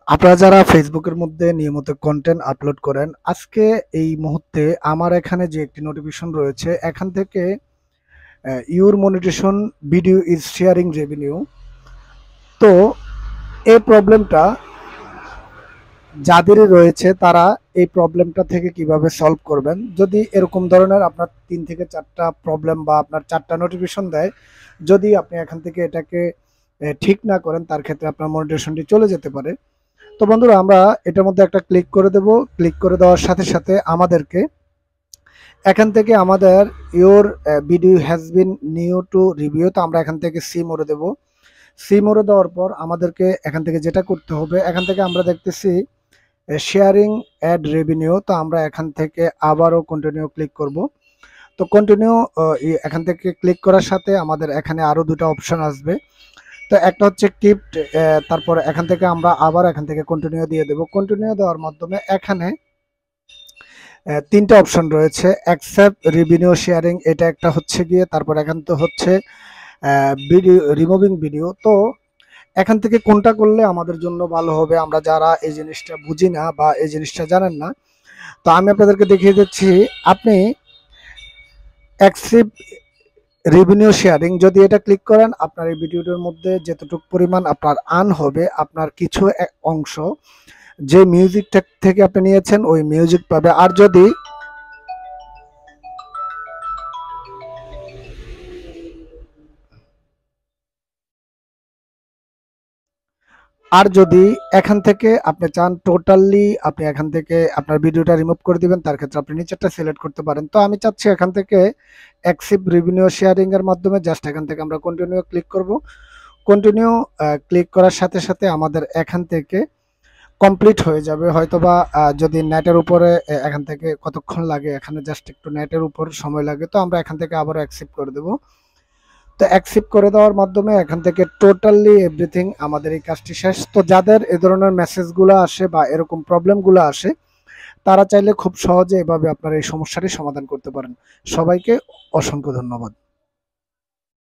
আপনারা যারা ফেসবুকের মধ্যে নিয়মিত কন্টেন্ট আপলোড করেন, আজকে এই মুহূর্তে আমার এখানে যে একটি নোটিফিকেশন রয়েছে, এখান থেকে your monetisation video is sharing revenue. তো এই প্রবলেমটা যাদেরই রয়েছে তারা এই প্রবলেমটা থেকে কিভাবে সলভ করবেন। যদি এরকম ধরনের আপনার ৩ থেকে ৪টা প্রবলেম বা আপনার ৪টা নোটিফিকেশন দেয়, যদি আপনি এখান থেকে এটাকে ঠিক না করেন, তার ক্ষেত্রে আপনার মনিটেশনটি চলে যেতে পারে। তো বন্ধুরা, আমরা এটার মধ্যে একটা ক্লিক করে দেব। ক্লিক করে দেওয়ার সাথে সাথে আমাদেরকে এখান থেকে আমাদের your video has been new to review, তো আমরা এখান থেকে সি মোড়ে দেব। সি মোড়ে দেওয়ার পর আমাদেরকে এখান থেকে যেটা করতে হবে, এখান থেকে আমরা দেখতেছি শেয়ারিং অ্যাড রেভিনিউ, তো আমরা এখান থেকে আবারও কন্টিনিউ ক্লিক করব। তো কন্টিনিউ এখান থেকে ক্লিক করার সাথে আমাদের এখানে আরও দুটো অপশন আসবে। তো একটা হচ্ছে কিপ্ট, তারপর এখান থেকে আমরা আবার এখান থেকে কন্টিনিউ দিয়ে দেব। কন্টিনিউ দেওয়ার মাধ্যমে এখানে 3টা অপশন রয়েছে। অ্যাকসেপ্ট রেভিনিউ শেয়ারিং, এটা একটা হচ্ছে গিয়ে, তারপর এখান তো হচ্ছে ভিডিও রিমুভিং ভিডিও। তো এখান থেকে কোনটা করলে আমাদের জন্য ভালো হবে, আমরা যারা এই জিনিসটা বুঝি না বা এই জিনিসটা জানেন না, তো আমি আপনাদেরকে দেখিয়ে দিচ্ছি। আপনি অ্যাকসেপ্ট রেভিনিউ শেয়ারিং যদি এটা ক্লিক করেন, আপনার এই ভিডিওটার মধ্যে যতটুকু পরিমাণ আপনার আর্ন হবে, আপনার কিছু অংশ যে মিউজিক থেকে আপনি নিয়েছেন ওই মিউজিক পাবে। আর যদি এখান থেকে আপনি চান টোটালি আপনি এখান থেকে আপনার ভিডিওটা রিমুভ করে দিবেন, তার ক্ষেত্রে আপনি নিচেরটা সিলেক্ট করতে পারেন। তো আমি চাচ্ছি এখান থেকে অ্যাকসেপ্ট রেভিনিউ শেয়ারিং এর মাধ্যমে জাস্ট এখান থেকে আমরা কন্টিনিউ ক্লিক করব। কন্টিনিউ ক্লিক করার সাথে সাথে আমাদের এখান থেকে কমপ্লিট হয়ে যাবে। হয়তোবা যদি নেটের উপরে এখান থেকে কতক্ষণ লাগে, এখানে জাস্ট একটু নেটের উপর সময় লাগে, তো আমরা এখান থেকে আবার অ্যাকসেপ্ট করে দেব। তো অ্যাকসেপ্ট করে দেওয়ার মাধ্যমে এখান থেকে টোটালি এভরিথিং আমাদের এই কাজটি শেষ। তো যাদের এ ধরনের মেসেজগুলো আসে বা এরকম প্রবলেমগুলো আসে, তারা চাইলে খুব সহজে এভাবে আপনার এই সমস্যাটি সমাধান করতে পারেন। সবাইকে অসংখ্য ধন্যবাদ।